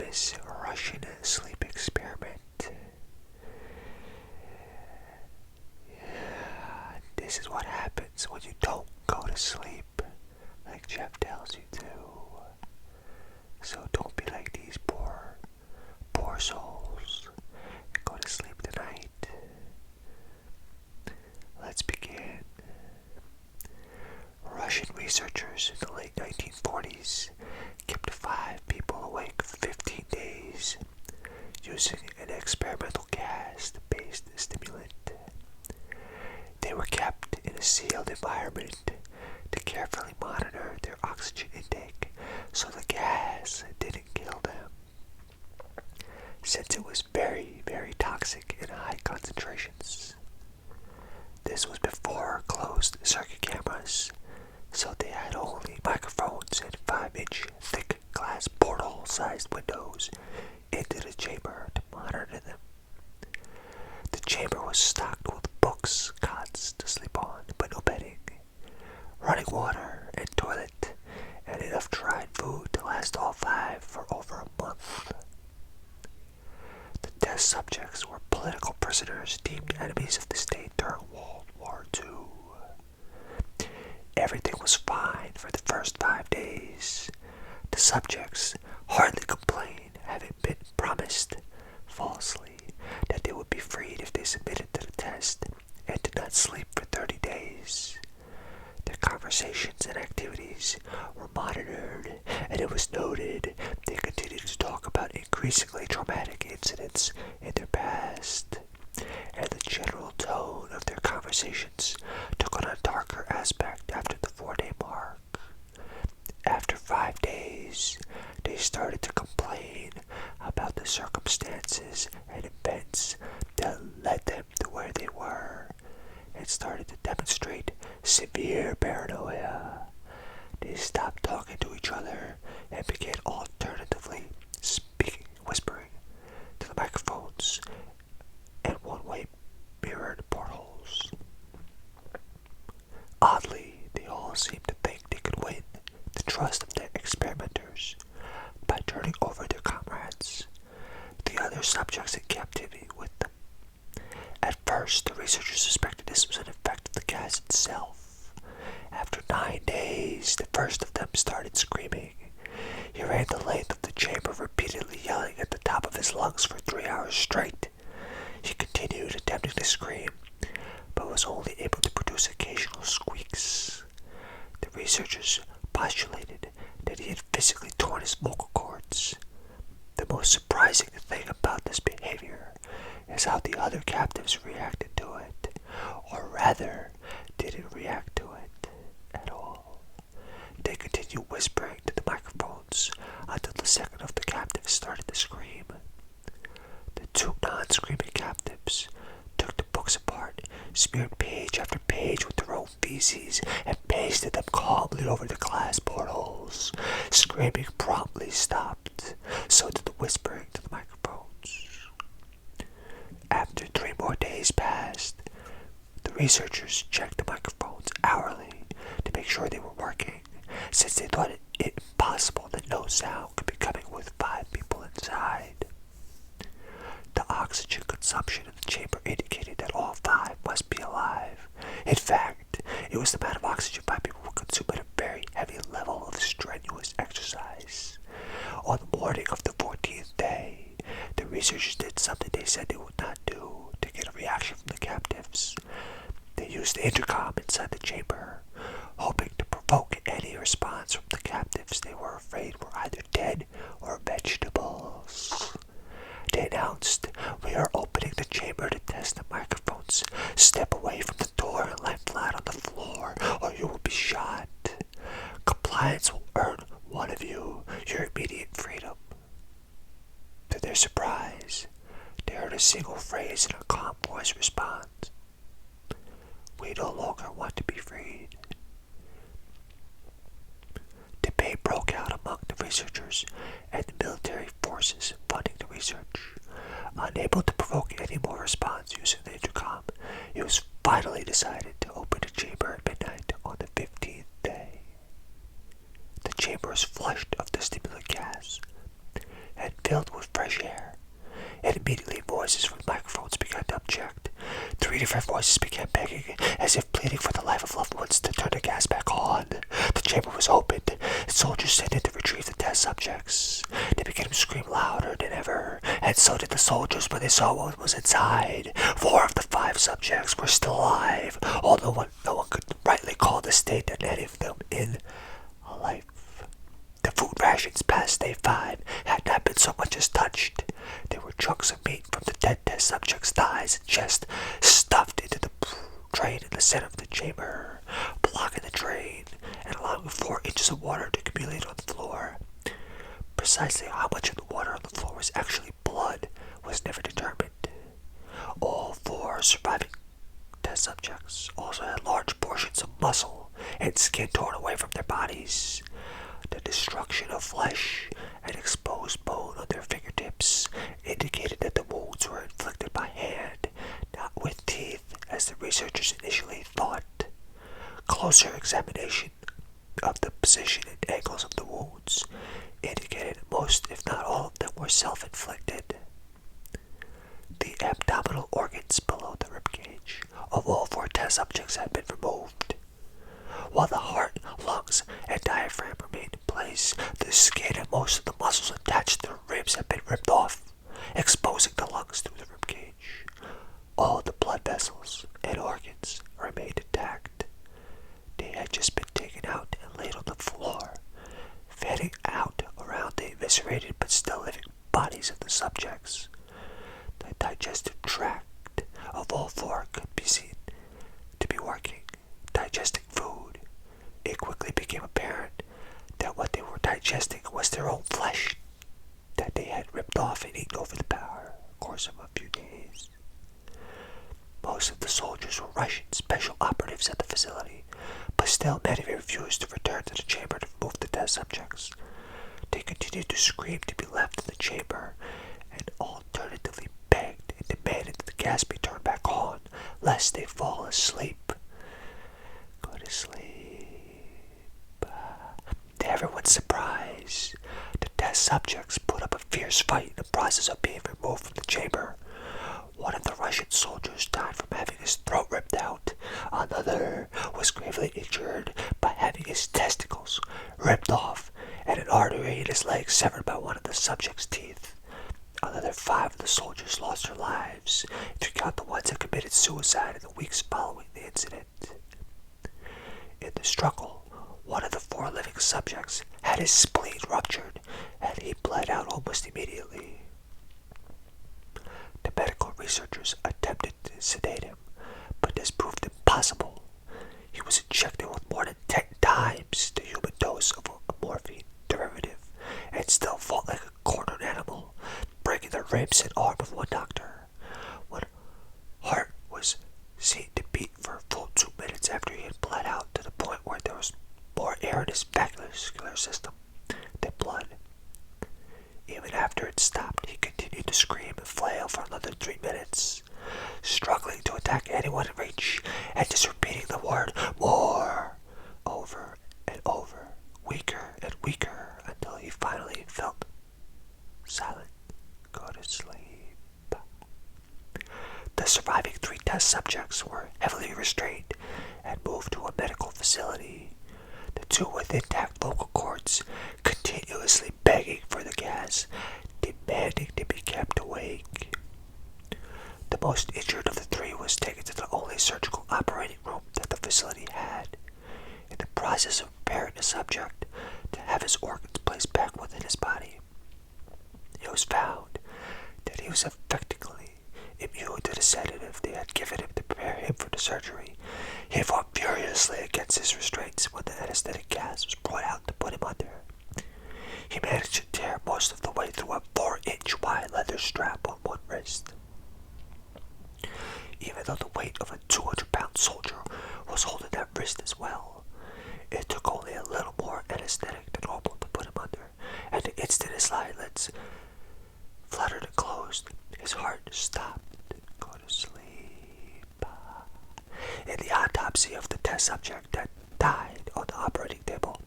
famous Russian sleep experiment. This is what happens when you don't go to sleep like Jeff tells you to. So don't be like these poor souls. Go to sleep tonight. Let's begin. Russian researchers in the late 1940s kept 5 people awake for 15 days using an experimental gas-based stimulant. They were kept in a sealed environment to carefully monitor their oxygen intake so the gas didn't kill them. Since it was very, very toxic in high concentrations. This was before closed circuit cameras, so they had only microphones and 5-inch thick glass porthole-sized windows into the chamber to monitor them. The chamber was stocked with books, cots to sleep on, but no bedding, running water and toilet, and enough dried food to last all 5 for over a month. The test subjects were political prisoners deemed enemies of the state during World War II. Everything was fine for the first 5 days. The subjects hardly complained, having been promised falsely that they would be freed if they submitted to the test and did not sleep for 30 days. Their conversations and activities were monitored, and it was noted they continued to talk about increasingly traumatic incidents in their past, and the general tone of their conversations took on a darker aspect after the 4-day mark. After 5 days, they started to complain about the circumstances and events that led them to where they were, and started to demonstrate severe paranoia. They stopped talking to each other and began alternatively whispering to the microphones and one-way mirrored portholes. Oddly, they all seemed to think they could win the trust of their experimenters by turning over their comrades, the other subjects in captivity, with them. At first, the researchers suspected this was an effect of the gas itself. After 9 days, the first of them started screaming. He ran the length of the chamber, repeatedly yelling at the top of his lungs for 3 hours straight. He continued attempting to scream, but was only able to produce occasional squeaks. The researchers postulated that he had physically torn his vocal cords. The most surprising thing about this behavior is how the other captives reacted to it, or rather, didn't react to it at all. They continued whispering to the microphones until the second of the captives started to scream. The 2 non-screaming captives took the books apart, smeared page after page with their own feces, and pasted them calmly over the glass portholes. Screaming promptly stopped, so did the whispering to the microphones. After 3 more days passed, the researchers checked the microphones hourly to make sure they were working, since they thought it impossible that no sound could be coming with 5 people inside. The oxygen consumption in the chamber indicated that all 5 must be alive. In fact, it was the amount of oxygen 5 people would consume at a very heavy level of strenuous exercise. On the morning of the 14th day, the researchers did something they said they would not do to get a reaction from the captives. They used the intercom inside the chamber, hoping to provoke any response from the captives they were afraid were either dead or vegetables. They announced, "We are opening the chamber to test the microphones. Step away from the door and lie flat on the floor, or you will be shot. Compliance will earn one of you your immediate freedom." To their surprise, they heard a single phrase in a calm voice respond, "We no longer want to be freed." Debate broke out among the researchers and the military forces funding the research. Unable to provoke any more response using the intercom, it was finally decided to open the chamber at midnight on the 15th day. The chamber was flushed of the stimulant gas, and filled with fresh air. And immediately voices from microphones began to object. 3 different voices began begging, as if pleading for the life of loved ones, to turn the gas back on. The chamber was opened, and soldiers sent in to retrieve the test subjects. They began to scream louder than ever, and so did the soldiers when they saw what was inside. 4 of the 5 subjects were still alive, although no one could rightly call the state that any of them in life. The food rations past day 5 had not been so much as touched. There were chunks of meat from the dead test subjects' thighs and chest stuffed into the drain in the center of the chamber, blocking the drain and allowing 4 inches of water to accumulate on the floor. Precisely how much of the water on the floor was actually blood was never determined. All 4 surviving test subjects also had large portions of muscle and skin torn away from their bodies. The destruction of flesh and exposed bone on their fingertips indicated that the wounds were inflicted by hand, not with teeth, as the researchers initially thought. Closer examination of the position and angles of the wounds indicated that most, if not all of them, were self-inflicted. The abdominal organs below the ribcage of all 4 test subjects had been removed. While the heart, lungs, and diaphragm remained in place, the skin and most of the muscles attached to the ribs had been ripped off, exposing the lungs through the ribcage. All the blood vessels and organs remained intact. They had just been taken out and laid on the floor, fanning out around the eviscerated but still living bodies of the subjects. The digestive tract of all 4 could be seen to be working, digesting food. It quickly became apparent that what they were digesting was their own flesh that they had ripped off and eaten over the course of a few days. Most of the soldiers were Russian special operatives at the facility, but still many refused to return to the chamber to remove the test subjects. They continued to scream to be left in the chamber, and alternatively begged and demanded that the gas be turned back on, lest they fall asleep. Go to sleep. To everyone's surprise, the test subjects put up a fierce fight in the process of being removed from the chamber. One of the Russian soldiers died from having his throat ripped out. Another was gravely injured by having his testicles ripped off and an artery in his leg severed by one of the subject's teeth. Another 5 of the soldiers lost their lives, if you count the ones that committed suicide in the weeks following the incident. In the struggle, one of the 4 living subjects had his spleen ruptured, and he bled out almost immediately. The medical researchers attempted to sedate him, but this proved impossible. He was injected with more than 10 times the human dose of a morphine derivative, and still fought like a cornered animal, breaking the ribs and arm of one doctor. One heart was seen to beat for a full 2 minutes after he had bled out to the point where there was more air in his vascular system than blood. Even after it stopped, he continued to scream and flail for another 3 minutes, struggling to attack anyone in reach, and just repeating the word "more" over and over, weaker and weaker, until he finally felt silent. Go to sleep. The surviving 3 test subjects were heavily restrained and moved to a medical facility. The 2 with intact vocal cords continuously begging for the gas, demanding to be kept awake. The most injured of the 3 was taken to the only surgical operating room that the facility had. In the process of preparing the subject to have his organs placed back within his body, it was found that he was effectively immune to the sedative they had given him to prepare him for the surgery. He fought furiously against his restraints when the anesthetic gas was brought out to put him under. He managed to tear most of the way through a 4-inch wide leather strap on one wrist. Even though the weight of a 200-pound soldier was holding that wrist as well, it took only a little more anesthetic than normal to put him under, and the instant his eyelids fluttered and closed, his heart stopped. Go to sleep. In the autopsy of the test subject that died on the operating table,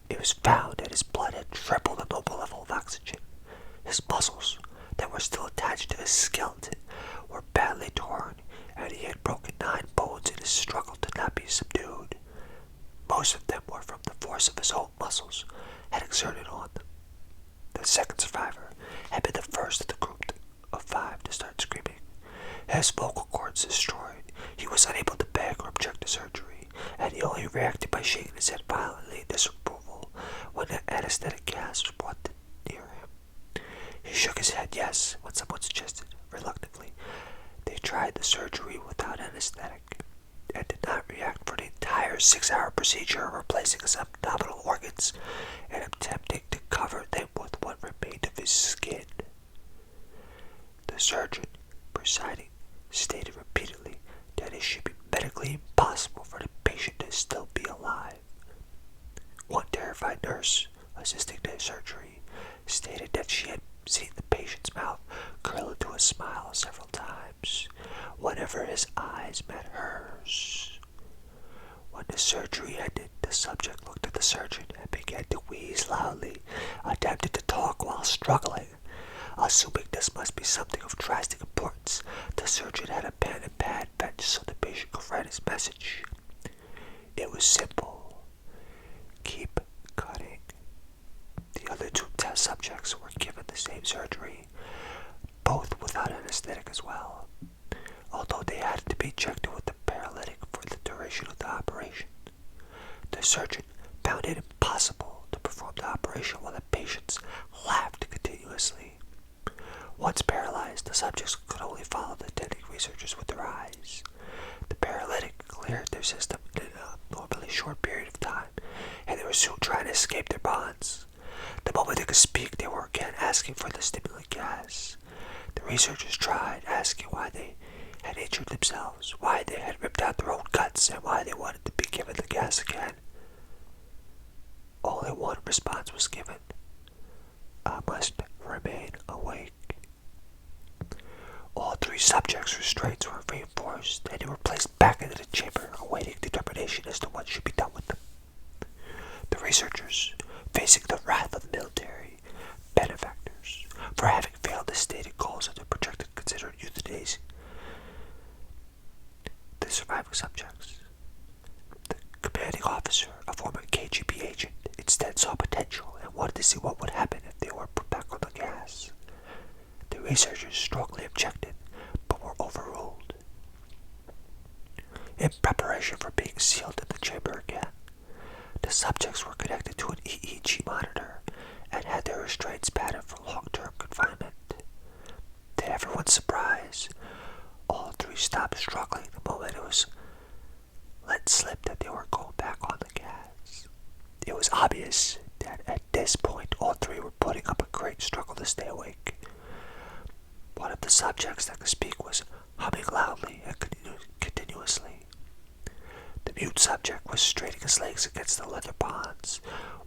it was found that his blood had tripled the normal level of oxygen. on them. The second survivor had been the first of the group of 5 to start screaming. His vocal cords destroyed, he was unable to beg or object to surgery, and he only reacted by shaking his head violently in disapproval when the anesthetic gas was brought near him. He shook his head yes when someone suggested, reluctantly, they tried the surgery without anesthetic, and did not react for the entire 6-hour procedure of replacing his abdominal organs and attempting to cover them with what remained of his skin. The surgeon presiding stated repeatedly that it should be medically impossible for the patient to still be alive. One terrified nurse assisting the surgery stated that she had seen the patient's mouth curl into a smile several times whenever his eyes met hers. When the surgery ended, the subject looked at the surgeon and began to wheeze loudly, attempting to talk while struggling. Assuming this must be something of drastic importance, the surgeon had a pen and pad fetched so the patient could write his message. It was simple. Keep cutting. The other 2 test subjects were given the same surgery, both without anesthetic as well, although they had to be checked with the paralytic for the duration of the operation. The surgeon found it impossible to perform the operation while the patients laughed continuously. Once paralyzed, the subjects could only follow the attending researchers with their eyes. The paralytic cleared their system in an abnormally short period of time, and they were soon trying to escape their bonds. The moment they could speak, they were again asking for the stimulant gas. The researchers tried asking why they had injured themselves, why they had ripped out their own guts, and why they wanted to be given the gas again. Only one response was given. I must remain awake. All 3 subjects' restraints were reinforced, and they were placed back into the chamber, awaiting determination as to what should be done with them. The researchers, facing the wrath of the military benefactors for having failed the stated goals of their projected considered euthanasia, the surviving subjects, the commanding officer, a former KGB agent, instead saw potential and wanted to see what would happen if they were put back on the gas. The researchers strongly objected, but were overruled. In preparation for being sealed in the chamber again, the subjects were connected to an EEG monitor and had their restraints padded for long-term confinement. To everyone's surprise, all 3 stopped struggling the moment it was let slip that they were going back on the gas. It was obvious that at this point all 3 were putting up a great struggle to stay awake. One of the subjects that could speak was humming loudly and continuously. The mute subject was straining his legs against the leather bonds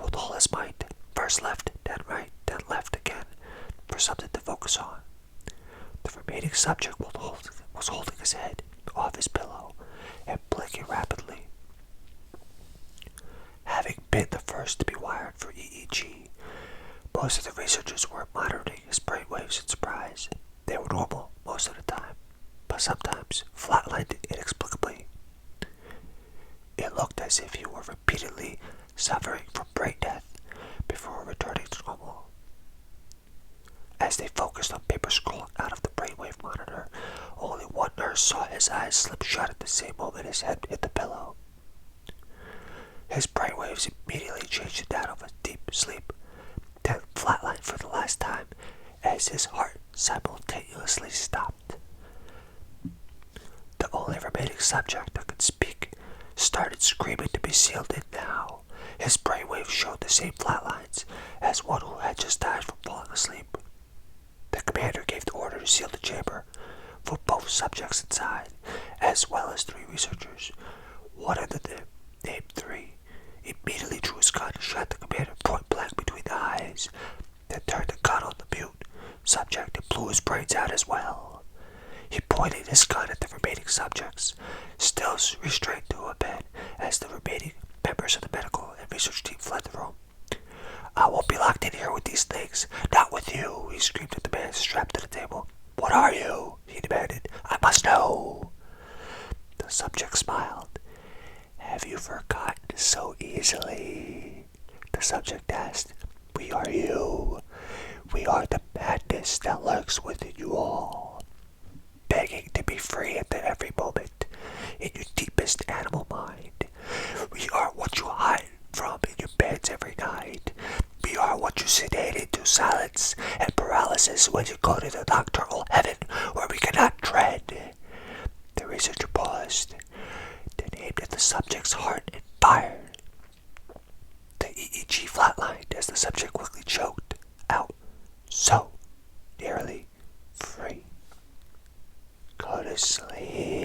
with all his might, first left, then right, then left again, for something to focus on. The remaining subject was holding his head off his pillow and blinking rapidly. Having been the first to be wired for EEG, most of the researchers were monitoring his brainwaves in surprise. They were normal most of the time, but sometimes flatlined inexplicably. It looked as if he were repeatedly suffering from brain death before returning to normal. As they focused on paper scrolling out of the brainwave monitor, only one nurse saw his eyes slip shut at the same moment his head hit the pillow. His brainwaves immediately changed to that of a deep sleep, then flatlined for the last time as his heart simultaneously stopped. The only remaining subject that could speak started screaming to be sealed in now. His brainwaves showed the same flatlines as one who had just died from falling asleep. The commander gave the order to seal the chamber for both subjects inside, as well as 3 researchers. One of them, named 3, immediately drew his gun and shot the commander point blank between the eyes, then turned the gun on the mute subject and blew his brains out as well. He pointed his gun at the remaining subjects, still restrained to a bed, as the remaining members of the medical and research team fled the room. I won't be locked in here with these things. Not with you, he screamed at the man strapped to the table. What are you? He demanded. I must know. The subject smiled. Have you forgotten so easily? The subject asked, We are you. We are the madness that lurks within you all, begging to be free at every moment in your deepest animal mind. We are what you hide from in your beds every night. We are what you sedate into silence and paralysis when you go to the nocturnal heaven where we cannot tread. The researcher paused, then aimed at the subject's heart and fired. The EEG flatlined as the subject quickly choked out, so nearly free. Go to sleep.